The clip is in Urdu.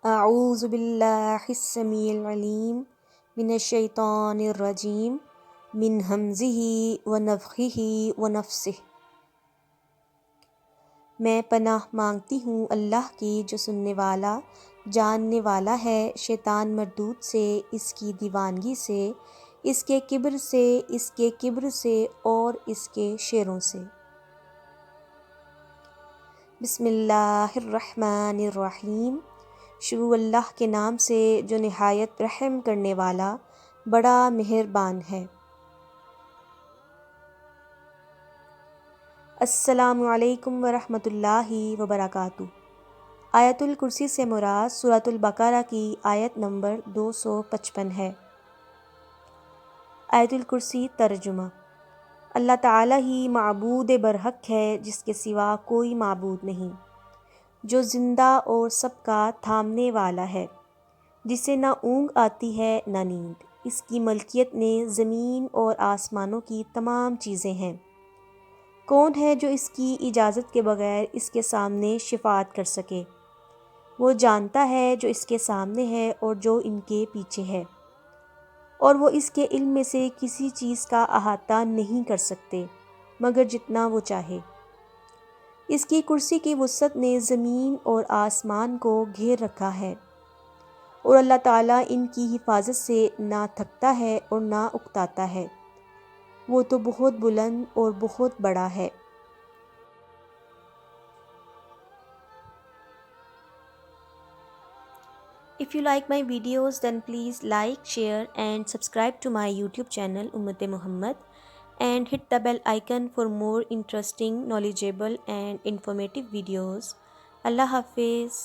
اعوذ باللہ السمیع العلیم من الشیطان الرجیم من ہمزہ ونفخہ ونفثہ۔ میں پناہ مانگتی ہوں اللہ کی جو سننے والا جاننے والا ہے، شیطان مردود سے، اس کی دیوانگی سے، اس کے کبر سے اور اس کے شیروں سے۔ بسم اللہ الرحمن الرحیم۔ شروع اللہ کے نام سے جو نہایت رحم کرنے والا بڑا مہربان ہے۔ السلام علیکم ورحمۃ اللہ وبرکاتہ۔ آیت الکرسی سے مراد سورۃ البقرہ کی آیت نمبر 255 ہے۔ آیت الکرسی ترجمہ: اللہ تعالیٰ ہی معبود برحق ہے جس کے سوا کوئی معبود نہیں، جو زندہ اور سب کا تھامنے والا ہے، جسے نہ اونگ آتی ہے نہ نیند۔ اس کی ملکیت میں زمین اور آسمانوں کی تمام چیزیں ہیں۔ کون ہے جو اس کی اجازت کے بغیر اس کے سامنے شفاعت کر سکے؟ وہ جانتا ہے جو اس کے سامنے ہے اور جو ان کے پیچھے ہے، اور وہ اس کے علم میں سے کسی چیز کا احاطہ نہیں کر سکتے مگر جتنا وہ چاہے۔ اس کی کرسی کی وسعت نے زمین اور آسمان کو گھیر رکھا ہے، اور اللہ تعالیٰ ان کی حفاظت سے نہ تھکتا ہے اور نہ اکتاتا ہے۔ وہ تو بہت بلند اور بہت بڑا ہے۔ If you like my videos, then please like, share and subscribe to my YouTube channel Ummat Muhammad, and hit the bell icon for more interesting, knowledgeable and informative videos. Allah Hafiz.